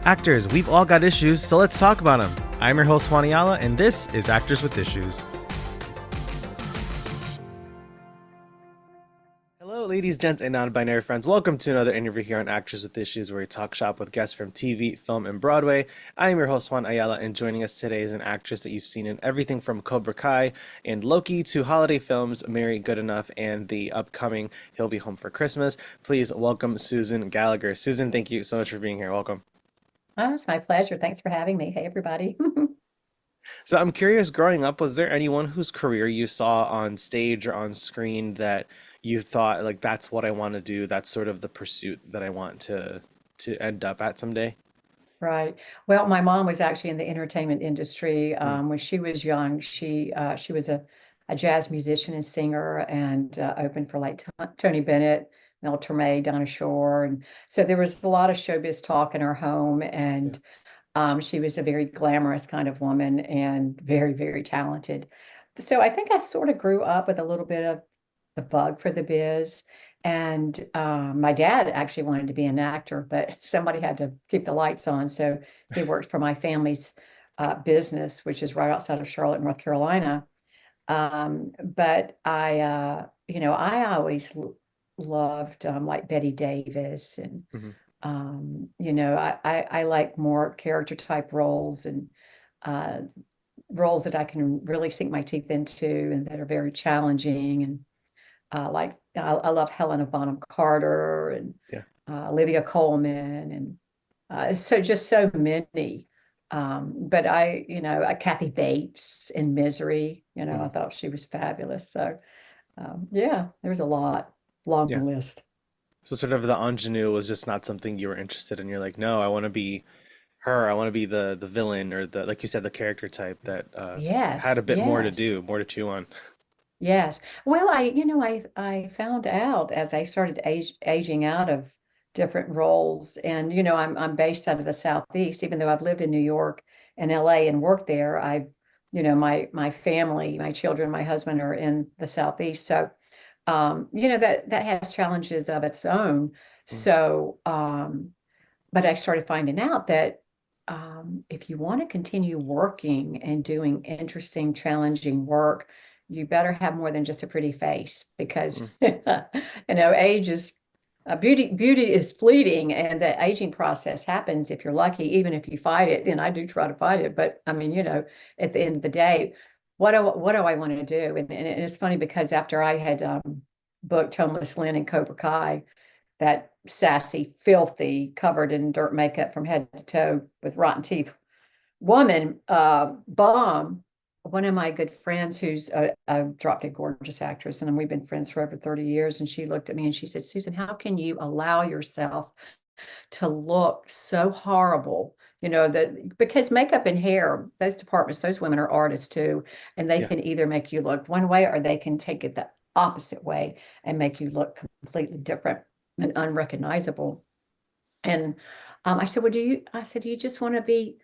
Actors, we've all got issues, so let's talk about them. I'm your host, Juan Ayala, and this is Actors with Issues. Hello, ladies, gents, and non-binary friends. Welcome to another interview here on Actors with Issues, where we talk shop with guests from TV, film, and Broadway. I am your host, Juan Ayala, and joining us today is an actress that you've seen in everything from Cobra Kai and Loki to holiday films, Mary Good Enough, and the upcoming He'll Be Home for Christmas. Please welcome Susan Gallagher. Susan, thank you so much for being here. Welcome. Oh, it's my pleasure. Thanks for having me. Hey, everybody. So I'm curious, growing up, was there anyone whose career you saw on stage or on screen that you thought like that's what I want to do, that's sort of the pursuit that I want to end up at someday? Right. Well, my mom was actually in the entertainment industry. Mm, When she was young, she was a jazz musician and singer and opened for like Tony Bennett, Mel Torme, Donna Shore. And so there was a lot of showbiz talk in our home. yeah. And she was a very glamorous kind of woman and very, very talented. So I think I sort of grew up with a little bit of the bug for the biz. And my dad actually wanted to be an actor, but somebody had to keep the lights on. So he worked for my family's business, which is right outside of Charlotte, North Carolina. But I always loved like Betty Davis and Mhm. I like more character type roles and uh, roles that I can really sink my teeth into and that are very challenging. And I love Helena Bonham Carter and Yeah. Olivia Colman and so just so many. But Kathy Bates in Misery, I Mhm. thought she was fabulous. So yeah, there's a lot, long Yeah. list. So sort of the ingenue was just not something you were interested in. You're like, no, I want to be her. I want to be the villain or the like you said, the character type that had a Yes, bit more to yes. do, more to chew on. Yes. Well, I found out as I started aging out of different roles, and I'm based out of the Southeast, even though I've lived in New York and LA and worked there. My family, my children, my husband are in the Southeast, so that has challenges of its own. Mm, So, but I started finding out that if you want to continue working and doing interesting, challenging work, you better have more than just a pretty face because mm, age is beauty is fleeting, and the aging process happens if you're lucky, even if you fight it. And I do try to fight it, but I mean, at the end of the day, what do I want to do? And it's funny because after I had booked Homeless Lynn and Cobra Kai, that sassy, filthy, covered in dirt makeup from head to toe with rotten teeth woman, bomb. One of my good friends, who's a drop dead gorgeous actress, and we've been friends for over 30 years. And she looked at me and she said, Susan, how can you allow yourself to look so horrible? That because makeup and hair, those departments, those women are artists too, and they yeah. can either make you look one way or they can take it the opposite way and make you look completely different and unrecognizable. And I said, well, do you just want to be,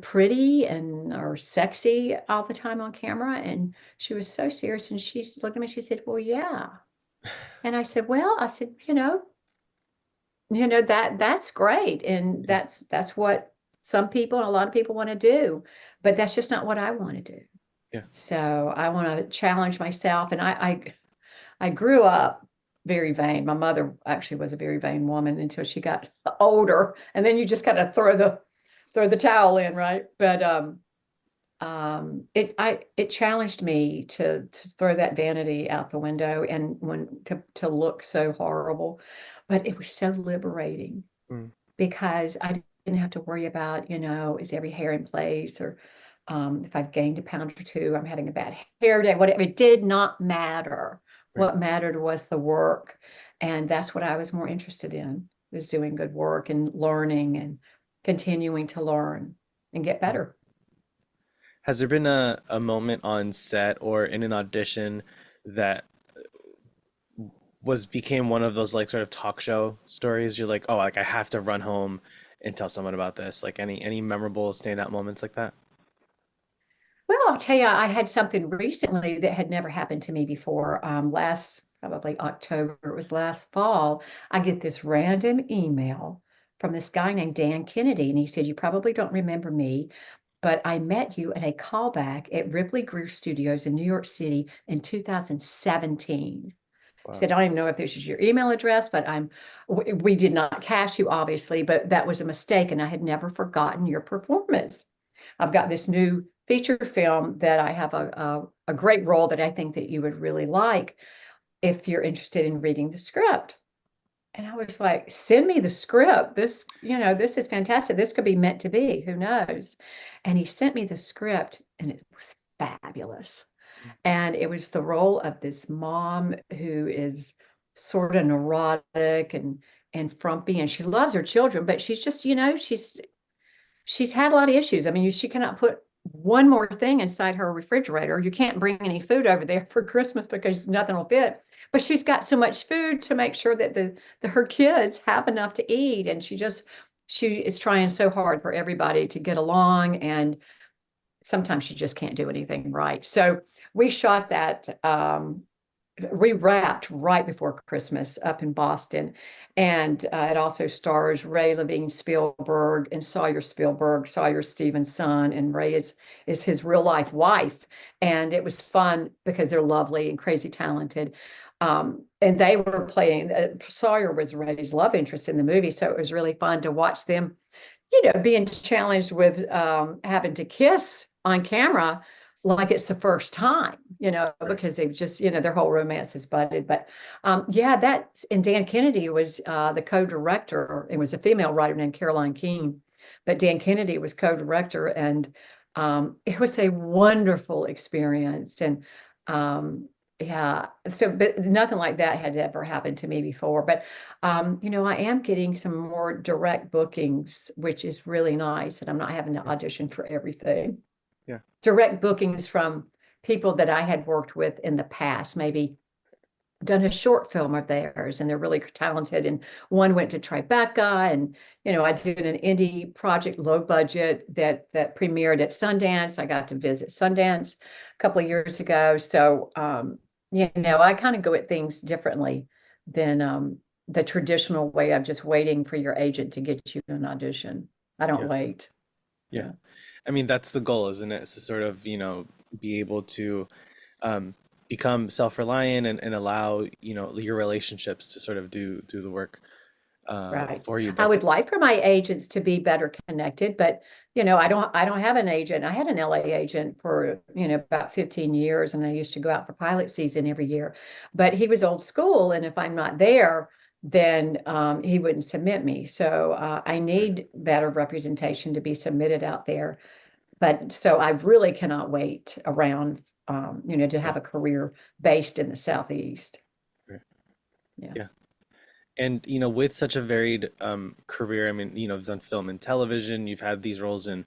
pretty and or sexy all the time on camera? And she was so serious and she looked at me, she said, well, yeah. And I said, well, I said, that's great. And Yeah. that's what some people and a lot of people want to do, but that's just not what I want to do. Yeah. So I want to challenge myself. And I grew up very vain. My mother actually was a very vain woman until she got older, and then you just kind of throw the towel in, right? But it challenged me to throw that vanity out the window and when to look so horrible, but it was so liberating Mm, because I didn't have to worry about, is every hair in place or if I've gained a pound or two, I'm having a bad hair day, whatever. It did not matter. right. What mattered was the work. And that's what I was more interested in, was doing good work and learning and continuing to learn and get Mm. better. Has there been a moment on set or in an audition that was became one of those like sort of talk show stories? You're like, oh, like I have to run home and tell someone about this. Like any memorable standout moments like that? Well, I'll tell you, I had something recently that had never happened to me before. Last probably October, it was last fall. I get this random email from this guy named Dan Kennedy. And he said, you probably don't remember me, but I met you at a callback at Ripley Greer Studios in New York City in 2017. He Wow. said, I don't even know if this is your email address, but we did not cash you, obviously, but that was a mistake. And I had never forgotten your performance. I've got this new feature film that I have a great role that I think that you would really like if you're interested in reading the script. And I was like, send me the script. This is fantastic. This could be meant to be. Who knows? And he sent me the script and it was fabulous. And it was the role of this mom who is sort of neurotic and frumpy, and she loves her children, but she's just, she's had a lot of issues. I mean, she cannot put one more thing inside her refrigerator. You can't bring any food over there for Christmas because nothing will fit. But she's got so much food to make sure that her kids have enough to eat. And she is trying so hard for everybody to get along. And sometimes she just can't do anything right. So we shot that we wrapped right before Christmas up in Boston. And it also stars Ray Levine Spielberg and Sawyer Spielberg, Sawyer Stevens' son, and Ray is his real life wife. And it was fun because they're lovely and crazy talented. And they were playing, Sawyer was Ray's love interest in the movie. So it was really fun to watch them, being challenged with having to kiss on camera like it's the first time, Right. because they've just, their whole romance is budded. But yeah, and Dan Kennedy was the co-director. It was a female writer named Caroline King, but Dan Kennedy was co-director, and it was a wonderful experience. And yeah, so, but nothing like that had ever happened to me before. But I am getting some more direct bookings, which is really nice, and I'm not having to Yeah. audition for everything. Yeah. Direct bookings from people that I had worked with in the past, maybe done a short film of theirs, and they're really talented. And one went to Tribeca, and I did an indie project, low budget, that premiered at Sundance. I got to visit Sundance a couple of years ago. So I kind of go at things differently than the traditional way of just waiting for your agent to get you an audition. I don't Yeah. wait. Yeah. Yeah. I mean, that's the goal, isn't it? It's to sort of, be able to um, become self-reliant and allow, your relationships to sort of do the work Right. for you. I That, would like for my agents to be better connected, but I don't have an agent. I had an LA agent for, about 15 years, and I used to go out for pilot season every year. But he was old school, and if I'm not there, then he wouldn't submit me. So I right. need better representation to be submitted out there. But so I really cannot wait around, to Yeah. have a career based in the Southeast. Right. Yeah. Yeah. And with such a varied career, I mean, you've done film and television, you've had these roles in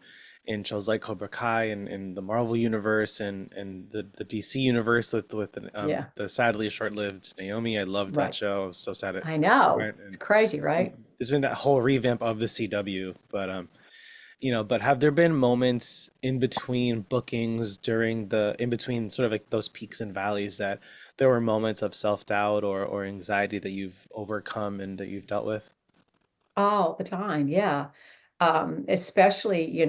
shows like Cobra Kai and in the Marvel universe and the DC universe with Yeah. the sadly short-lived Naomi. I loved that Right. show. I was so sad it I know. went. It's And crazy, right? there's been that whole revamp of the CW, but have there been moments in between bookings during the in between sort of like those peaks and valleys that there were moments of self-doubt or anxiety that you've overcome and that you've dealt with? All the time, yeah. Especially,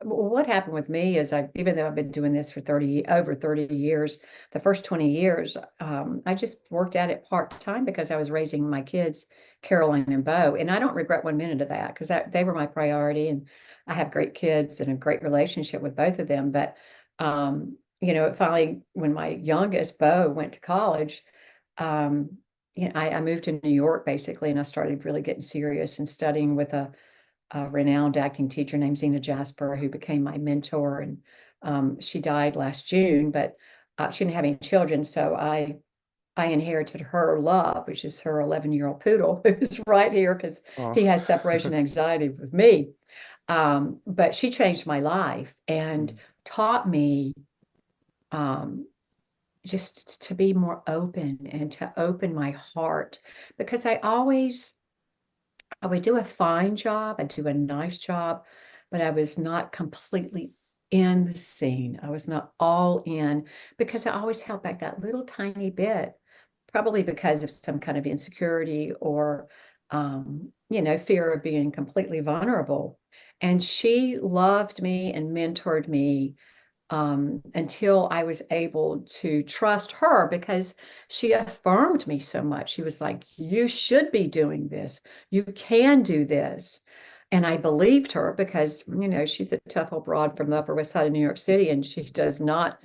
what happened with me is even though I've been doing this for over 30 years, the first 20 years, I just worked at it part-time because I was raising my kids, Caroline and Bo. And I don't regret one minute of that because they were my priority. And I have great kids and a great relationship with both of them. But finally, when my youngest, Bo, went to college, um, I moved to New York basically, and I started really getting serious and studying with a renowned acting teacher named Zena Jasper, who became my mentor. And she died last June, but she didn't have any children, so I inherited her love, which is her 11-year-old poodle, who's right here because Oh, he has separation anxiety with me. But she changed my life and mm, taught me. Um, just to be more open and to open my heart because I would do a fine job, I'd do a nice job, but I was not completely in the scene. I was not all in because I always held back that little tiny bit, probably because of some kind of insecurity or fear of being completely vulnerable. And she loved me and mentored me until I was able to trust her because she affirmed me so much. She was like, "You should be doing this. You can do this." And I believed her because, she's a tough old broad from the Upper West Side of New York City, and she does not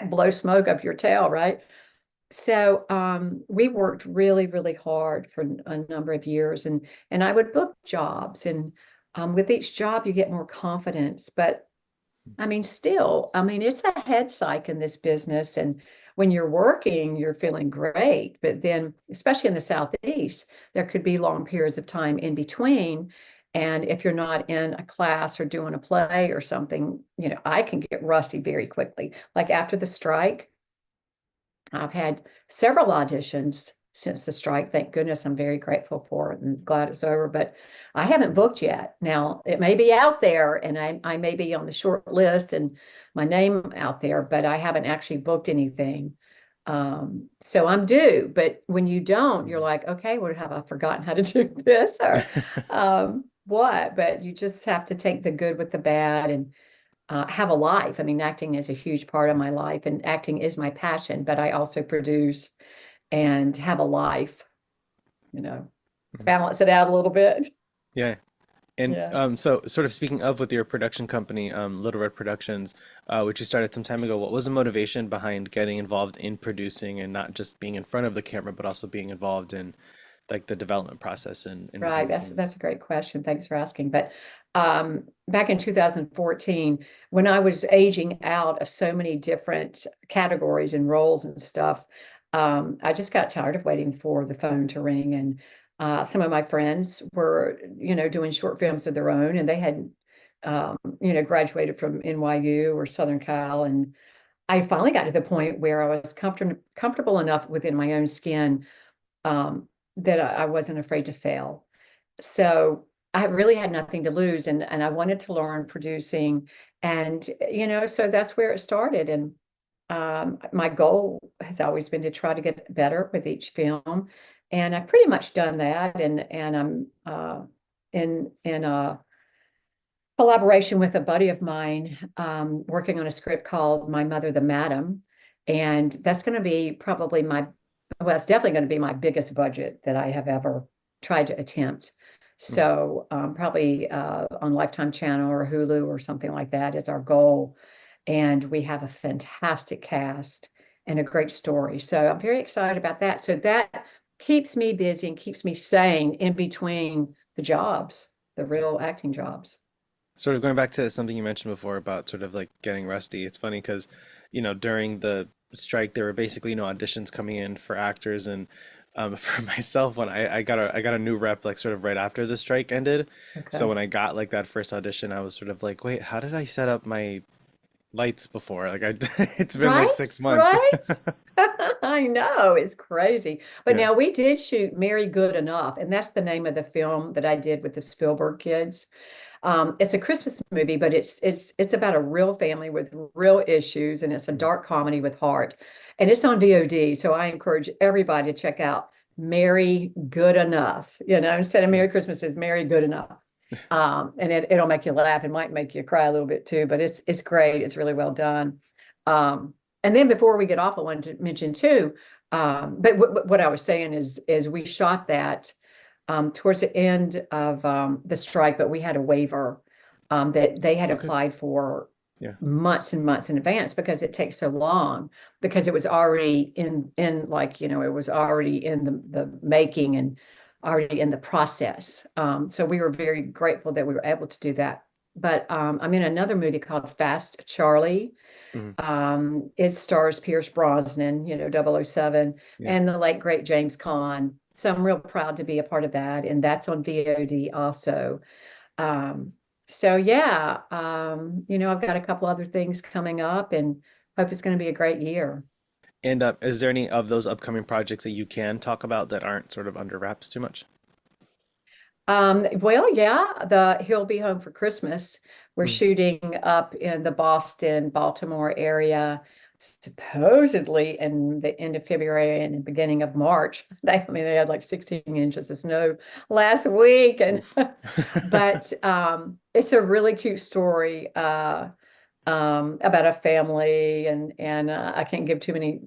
blow smoke up your tail, right? So we worked really, really hard for a number of years, and I would book jobs, and with each job you get more confidence. But I mean, still, I mean, it's a head psych in this business, and when you're working, you're feeling great. But then, especially in the Southeast, there could be long periods of time in between. And if you're not in a class or doing a play or something, I can get rusty very quickly. Like after the strike, I've had several auditions since the strike. Thank goodness. I'm very grateful for it and glad it's over, but I haven't booked yet. Now, it may be out there and I may be on the short list and my name out there, but I haven't actually booked anything. So I'm due, but when you don't, you're like, okay, what have I forgotten how to do this or what? But you just have to take the good with the bad and have a life. I mean, acting is a huge part of my life, and acting is my passion, but I also produce and have a life, you know, balance it out a little bit. Yeah. And Yeah. so sort of speaking of with your production company, Little Red Productions, which you started some time ago, what was the motivation behind getting involved in producing and not just being in front of the camera, but also being involved in like the development process and Right. behind the That's scenes? a great question. Thanks for asking. But back in 2014, when I was aging out of so many different categories and roles and stuff, I just got tired of waiting for the phone to ring. And some of my friends were, doing short films of their own, and they had, graduated from NYU or Southern Cal. And I finally got to the point where I was comfortable enough within my own skin that I wasn't afraid to fail. So I really had nothing to lose, and I wanted to learn producing. And, so that's where it started. And my goal has always been to try to get better with each film. And I've pretty much done that. And I'm in a collaboration with a buddy of mine, working on a script called My Mother the Madam. And that's going to be probably well, it's definitely going to be my biggest budget that I have ever tried to attempt. Mm. So probably on Lifetime Channel or Hulu or something like that is our goal. And we have a fantastic cast and a great story. So I'm very excited about that. So that keeps me busy and keeps me sane in between the jobs, the real acting jobs. Sort of going back to something you mentioned before about sort of like getting rusty. It's funny because, during the strike, there were basically no auditions coming in for actors, and for myself, when I got a new rep like sort of right after the strike ended. So Okay. when I got like that first audition, I was sort of like, wait, how did I set up my lights before? Like I, it's been like Right, 6 months. right. I know, it's crazy. But Yeah. now we did shoot Mary Good Enough, and that's the name of the film that I did with the Spielberg kids. It's a Christmas movie, but it's about a real family with real issues, and it's a Mm. dark comedy with heart. And it's on VOD, so I encourage everybody to check out Mary Good Enough. Instead of Yeah. Merry Christmas, it's Mary Good Enough. And it'll make you laugh. It might make you cry a little bit too, but it's great. It's really well done. And then before we get off, I wanted to mention too, but what I was saying is we shot that towards the end of the strike, but we had a waiver that they had Okay. applied for Yeah. months and months in advance because it takes so long because it was already in like it was already in the making and already in the process. So we were very grateful that we were able to do that. But I'm in another movie called Fast Charlie. Mhm. It stars Pierce Brosnan, 007, Yeah. and the late great James Caan. So I'm real proud to be a part of that, and that's on VOD also. Um, so yeah, I've got a couple other things coming up, and hope it's going to be a great year. And is there any of those upcoming projects that you can talk about that aren't sort of under wraps too much? Well, yeah, the He'll Be Home for Christmas. We're Mm. shooting up in the Boston, Baltimore area. supposedly in the end of February and the beginning of March. They had like 16 inches of snow last week, and Oof. but it's a really cute story about a family, and I can't give too many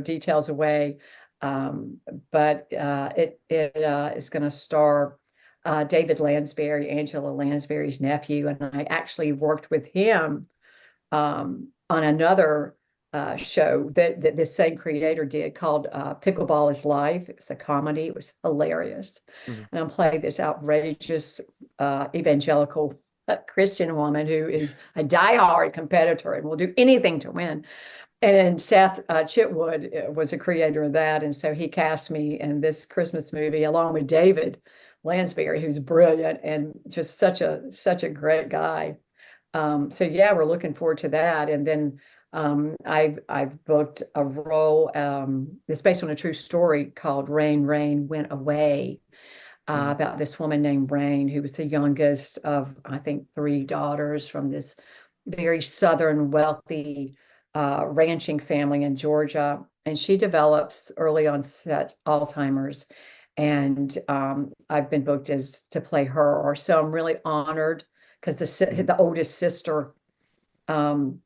details away, um, but it is going to star David Lansbury, Angela Lansbury's nephew, and I actually worked with him on another show that this same creator did called Pickleball is Life. It was a comedy. It was hilarious. Mhm. And I played this outrageous evangelical Christian woman who is a diehard competitor and will do anything to win. And Seth Chitwood was a creator of that. And so he cast me in this Christmas movie along with David Lansbury, who's brilliant and just such a great guy. So yeah, we're looking forward to that. And then I've booked a role that's based on a true story called Rain Went Away, Mhm. about this woman named Rain, who was the youngest of, I think, three daughters from this very southern wealthy ranching family in Georgia. And she develops early onset Alzheimer's. And I've been booked as to play her. Or so I'm really honored because Mhm. the oldest sister um,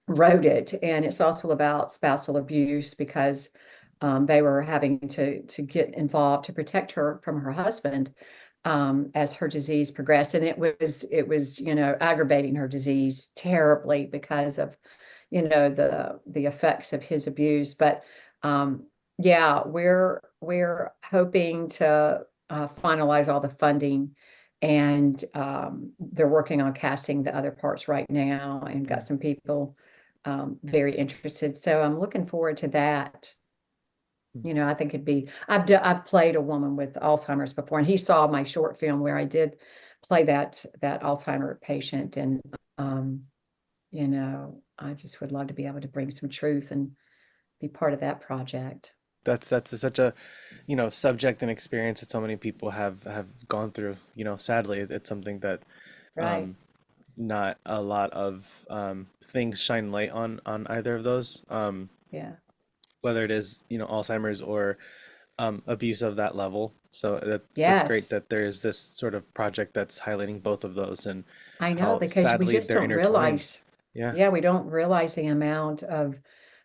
wrote it, and it's also about spousal abuse because they were having to get involved to protect her from her husband as her disease progressed, and it was aggravating her disease terribly because of the effects of his abuse. But yeah, we're hoping to finalize all the funding, and they're working on casting the other parts right now, and got some people very interested. So I'm looking forward to that. Mhm. I think I've played a woman with Alzheimer's before, and he saw my short film where I did play that Alzheimer patient, and um, I just would love to be able to bring some truth and be part of that project. That's such a, subject and experience that so many people have gone through. Sadly, it's something that Right. um, not a lot of things shine light on either of those. Yeah. Whether it is, Alzheimer's or abuse of that level. So that's great Yes. that there is this sort of project that's highlighting both of those and I know, how because we sadly just they're don't intertwined. realize, Yeah. yeah, we don't realize the amount of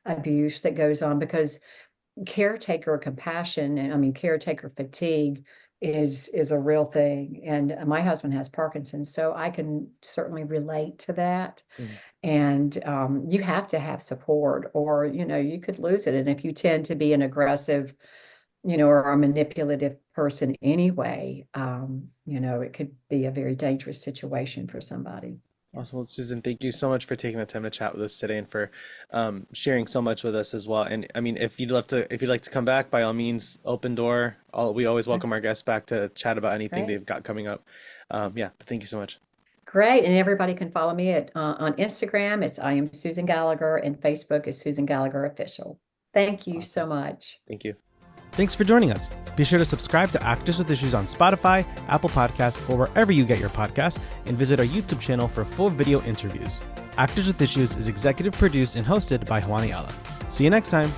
abuse that goes on, because caretaker compassion, and I mean caretaker fatigue is a real thing. And my husband has Parkinson's, so I can certainly relate to that. Mhm. And you have to have support, or you could lose it. And if you tend to be an aggressive, or a manipulative person anyway, it could be a very dangerous situation for somebody. Yeah. Awesome. Well, Susan, thank you so much for taking the time to chat with us today and for sharing so much with us as well. And I mean, if you'd like to come back, by all means, open door. We always welcome our guests back to chat about anything Great. they've got coming up. Yeah, but thank you so much. Great. And everybody can follow me on Instagram. It's I am Susan Gallagher, and Facebook is Susan Gallagher Official. Thank you Awesome. so much. Thank you. Thanks for joining us. Be sure to subscribe to Actors with Issues on Spotify, Apple Podcasts, or wherever you get your podcasts, and visit our YouTube channel for full video interviews. Actors with Issues is executive produced and hosted by Juan Ayala. See you next time.